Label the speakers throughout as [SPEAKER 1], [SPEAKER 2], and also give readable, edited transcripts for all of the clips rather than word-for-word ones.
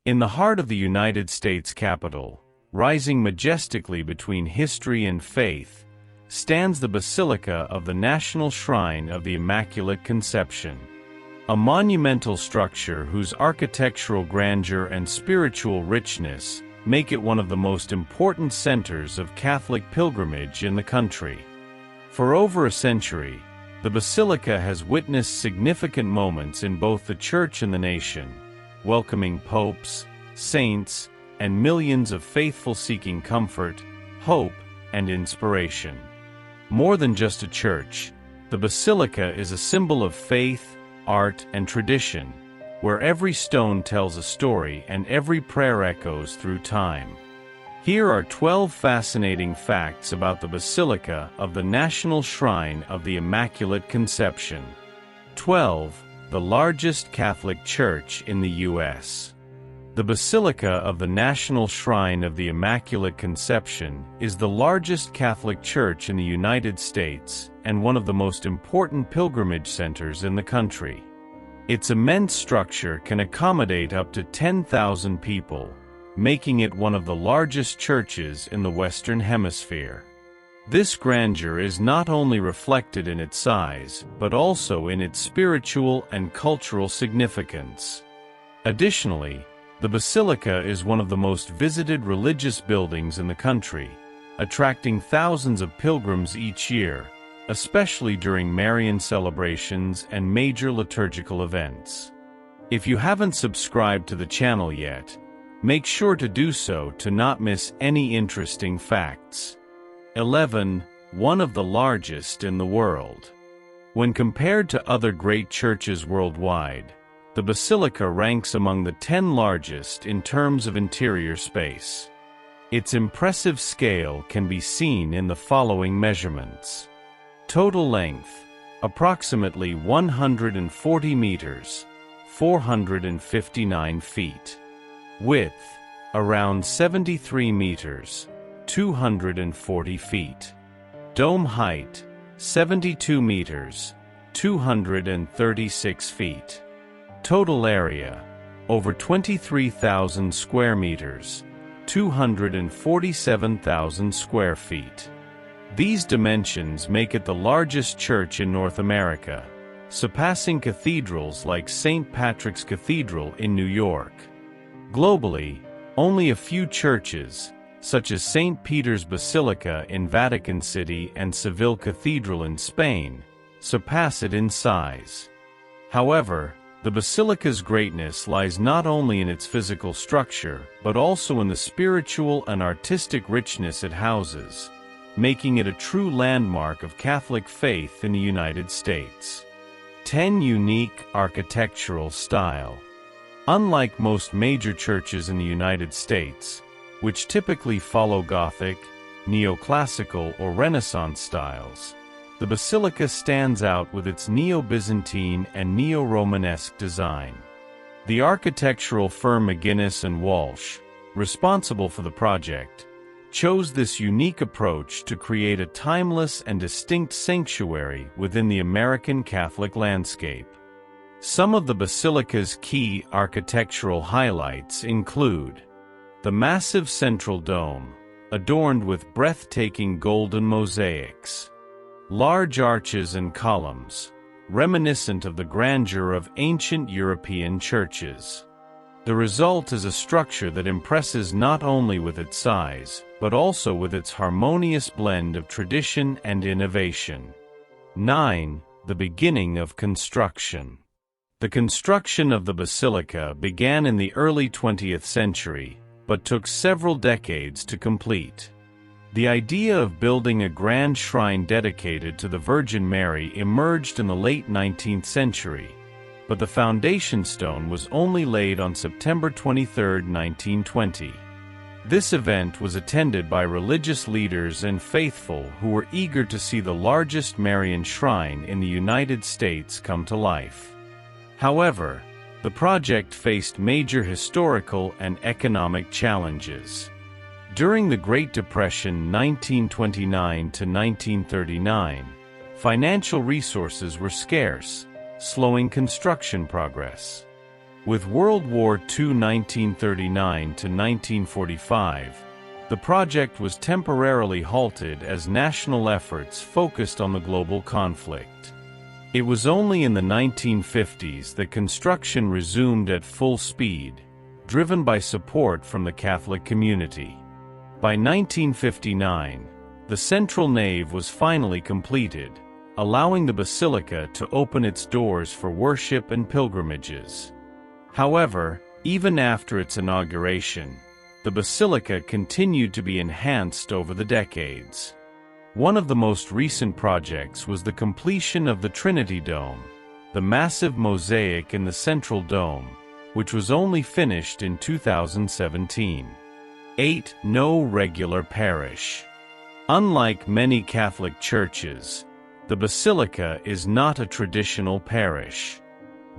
[SPEAKER 1] In the heart of the United States Capitol, rising majestically between history and faith, stands the Basilica of the National Shrine of the Immaculate Conception. A monumental structure whose architectural grandeur and spiritual richness make it one of the most important centers of Catholic pilgrimage in the country. For over a century, the Basilica has witnessed significant moments in both the Church and the nation, welcoming popes, saints, and millions of faithful seeking comfort, hope, and inspiration. More than just a church, the Basilica is a symbol of faith, art, and tradition, where every stone tells a story and every prayer echoes through time. Here are 12 fascinating facts about the Basilica of the National Shrine of the Immaculate Conception. 12. The largest Catholic church in the U.S. The Basilica of the National Shrine of the Immaculate Conception is the largest Catholic church in the United States and one of the most important pilgrimage centers in the country. Its immense structure can accommodate up to 10,000 people, making it one of the largest churches in the Western Hemisphere. This grandeur is not only reflected in its size, but also in its spiritual and cultural significance. Additionally, the Basilica is one of the most visited religious buildings in the country, attracting thousands of pilgrims each year, especially during Marian celebrations and major liturgical events. If you haven't subscribed to the channel yet, make sure to do so to not miss any interesting facts. 11. One of the largest in the world. When compared to other great churches worldwide, the Basilica ranks among the 10 largest in terms of interior space. Its impressive scale can be seen in the following measurements. Total length, approximately 140 meters, 459 feet. Width, around 73 meters, 240 feet. Dome height, 72 meters, 236 feet. Total area, over 23,000 square meters, 247,000 square feet. These dimensions make it the largest church in North America, surpassing cathedrals like St. Patrick's Cathedral in New York. Globally, only a few churches, such as St. Peter's Basilica in Vatican City and Seville Cathedral in Spain, surpass it in size. However, the Basilica's greatness lies not only in its physical structure, but also in the spiritual and artistic richness it houses, making it a true landmark of Catholic faith in the United States. 10 Unique architectural style. Unlike most major churches in the United States, which typically follow Gothic, Neoclassical, or Renaissance styles, the Basilica stands out with its Neo-Byzantine and Neo-Romanesque design. The architectural firm McGuinness & Walsh, responsible for the project, chose this unique approach to create a timeless and distinct sanctuary within the American Catholic landscape. Some of the Basilica's key architectural highlights include the massive central dome, adorned with breathtaking golden mosaics, large arches and columns, reminiscent of the grandeur of ancient European churches. The result is a structure that impresses not only with its size, but also with its harmonious blend of tradition and innovation. 9. The beginning of construction. The construction of the Basilica began in the early 20th century, but took several decades to complete. The idea of building a grand shrine dedicated to the Virgin Mary emerged in the late 19th century, but the foundation stone was only laid on September 23, 1920. This event was attended by religious leaders and faithful who were eager to see the largest Marian shrine in the United States come to life. However, the project faced major historical and economic challenges. During the Great Depression 1929 to 1939, financial resources were scarce, slowing construction progress. With World War II 1939 to 1945, the project was temporarily halted as national efforts focused on the global conflict. It was only in the 1950s that construction resumed at full speed, driven by support from the Catholic community. By 1959, the central nave was finally completed, allowing the basilica to open its doors for worship and pilgrimages. However, even after its inauguration, the basilica continued to be enhanced over the decades. One of the most recent projects was the completion of the Trinity Dome, the massive mosaic in the central dome, which was only finished in 2017. 8. No regular parish. Unlike many Catholic churches, the basilica is not a traditional parish.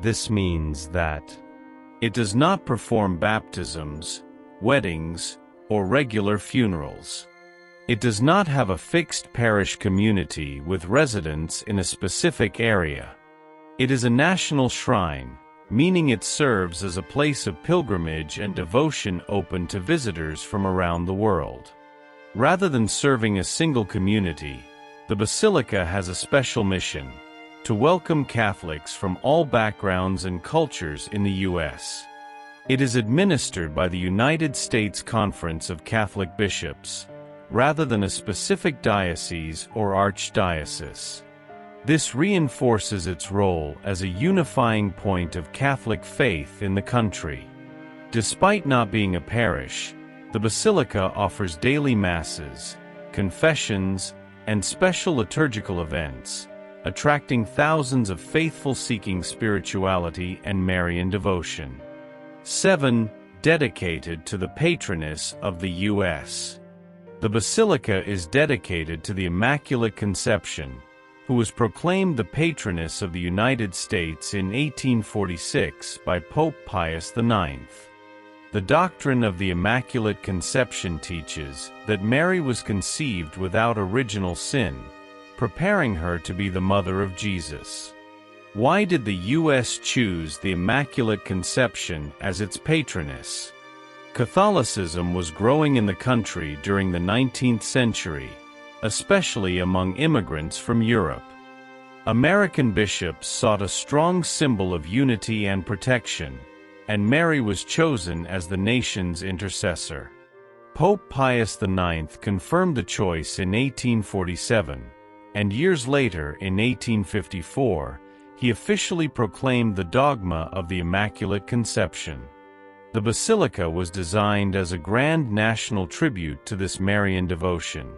[SPEAKER 1] This means that it does not perform baptisms, weddings, or regular funerals. It does not have a fixed parish community with residents in a specific area. It is a national shrine, meaning it serves as a place of pilgrimage and devotion open to visitors from around the world. Rather than serving a single community, the basilica has a special mission: to welcome Catholics from all backgrounds and cultures in the U.S. It is administered by the United States Conference of Catholic Bishops, rather than a specific diocese or archdiocese. This reinforces its role as a unifying point of Catholic faith in the country. Despite not being a parish, the basilica offers daily masses, confessions, and special liturgical events, attracting thousands of faithful seeking spirituality and Marian devotion. 7. Dedicated to the patroness of the U.S. The basilica is dedicated to the Immaculate Conception, who was proclaimed the patroness of the United States in 1846 by Pope Pius IX. The doctrine of the Immaculate Conception teaches that Mary was conceived without original sin, preparing her to be the mother of Jesus. Why did the U.S. choose the Immaculate Conception as its patroness? Catholicism was growing in the country during the 19th century, especially among immigrants from Europe. American bishops sought a strong symbol of unity and protection, and Mary was chosen as the nation's intercessor. Pope Pius IX confirmed the choice in 1847, and years later, in 1854, he officially proclaimed the dogma of the Immaculate Conception. The basilica was designed as a grand national tribute to this Marian devotion,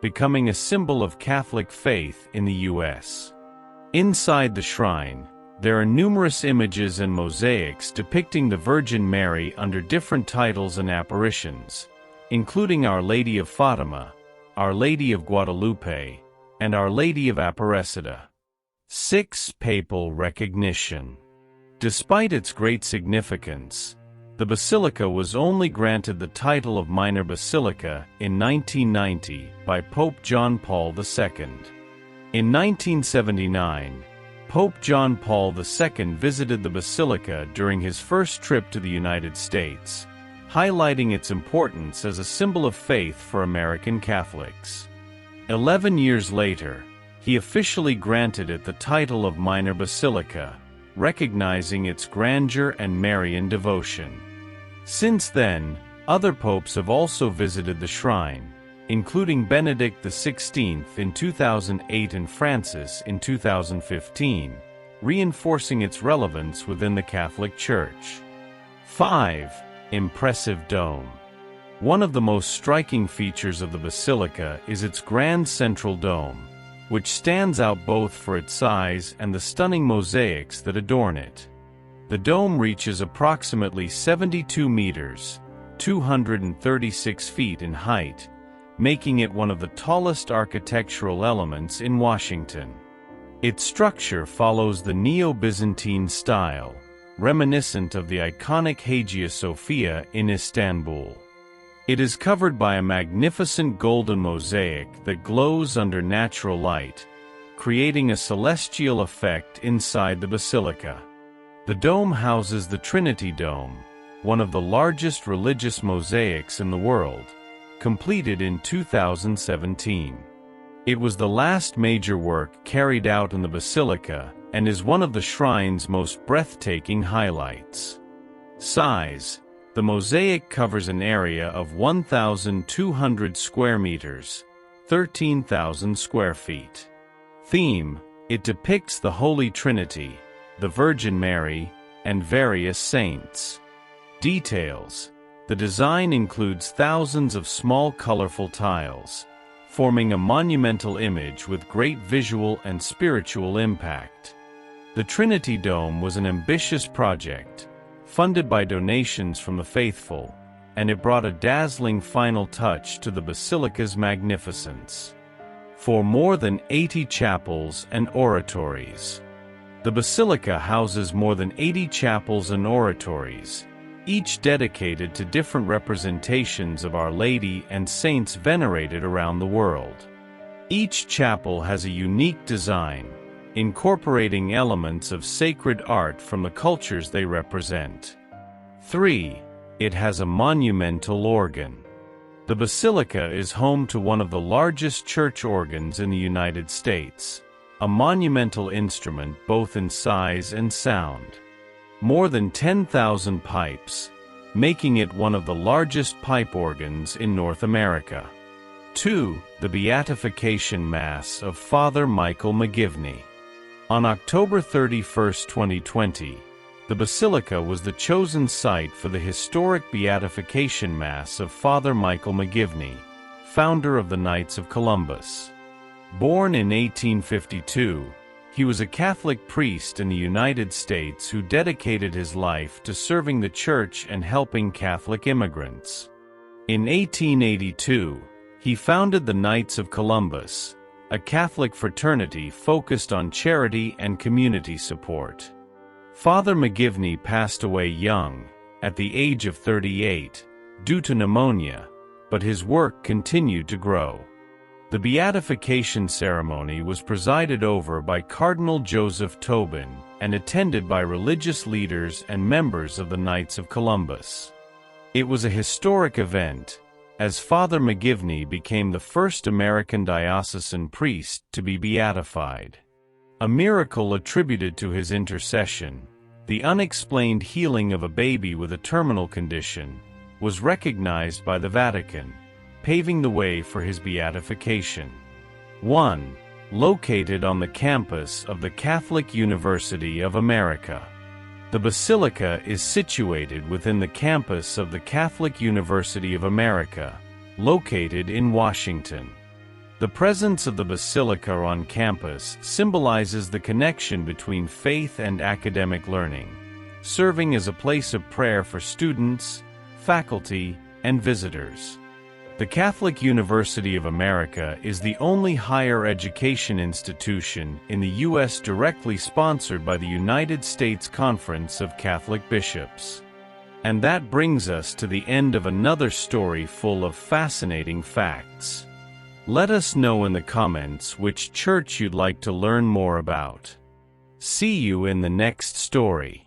[SPEAKER 1] becoming a symbol of Catholic faith in the U.S. Inside the shrine, there are numerous images and mosaics depicting the Virgin Mary under different titles and apparitions, including Our Lady of Fatima, Our Lady of Guadalupe, and Our Lady of Aparecida. 6. Papal recognition. Despite its great significance, the basilica was only granted the title of minor basilica in 1990 by Pope John Paul II. In 1979, Pope John Paul II visited the basilica during his first trip to the United States, highlighting its importance as a symbol of faith for American Catholics. 11 years later, he officially granted it the title of minor basilica, recognizing its grandeur and Marian devotion. Since then, other popes have also visited the shrine, including Benedict XVI in 2008 and Francis in 2015, reinforcing its relevance within the Catholic Church. 5. Impressive dome. One of the most striking features of the basilica is its grand central dome, which stands out both for its size and the stunning mosaics that adorn it. The dome reaches approximately 72 meters, 236 feet in height, making it one of the tallest architectural elements in Washington. Its structure follows the Neo-Byzantine style, reminiscent of the iconic Hagia Sophia in Istanbul. It is covered by a magnificent golden mosaic that glows under natural light, creating a celestial effect inside the basilica. The dome houses the Trinity Dome, one of the largest religious mosaics in the world, completed in 2017. It was the last major work carried out in the Basilica and is one of the shrine's most breathtaking highlights. Size: the mosaic covers an area of 1,200 square meters, 13,000 square feet. Theme: it depicts the Holy Trinity, the Virgin Mary, and various saints. Details: the design includes thousands of small colorful tiles, forming a monumental image with great visual and spiritual impact. The Trinity Dome was an ambitious project, funded by donations from the faithful, and it brought a dazzling final touch to the Basilica's magnificence. For more than 80 chapels and oratories. The Basilica houses more than 80 chapels and oratories, each dedicated to different representations of Our Lady and saints venerated around the world. Each chapel has a unique design, incorporating elements of sacred art from the cultures they represent. 3. It has a monumental organ. The Basilica is home to one of the largest church organs in the United States, a monumental instrument both in size and sound. More than 10,000 pipes, making it one of the largest pipe organs in North America. 2. The Beatification Mass of Father Michael McGivney. On October 31, 2020, the Basilica was the chosen site for the historic Beatification Mass of Father Michael McGivney, founder of the Knights of Columbus. Born in 1852, he was a Catholic priest in the United States who dedicated his life to serving the Church and helping Catholic immigrants. In 1882, he founded the Knights of Columbus, a Catholic fraternity focused on charity and community support. Father McGivney passed away young, at the age of 38, due to pneumonia, but his work continued to grow. The beatification ceremony was presided over by Cardinal Joseph Tobin and attended by religious leaders and members of the Knights of Columbus. It was a historic event, as Father McGivney became the first American diocesan priest to be beatified. A miracle attributed to his intercession, the unexplained healing of a baby with a terminal condition, was recognized by the Vatican, paving the way for his beatification. 1. Located on the campus of the Catholic University of America. The Basilica is situated within the campus of the Catholic University of America, located in Washington. The presence of the Basilica on campus symbolizes the connection between faith and academic learning, serving as a place of prayer for students, faculty, and visitors. The Catholic University of America is the only higher education institution in the U.S. directly sponsored by the United States Conference of Catholic Bishops. And that brings us to the end of another story full of fascinating facts. Let us know in the comments which church you'd like to learn more about. See you in the next story.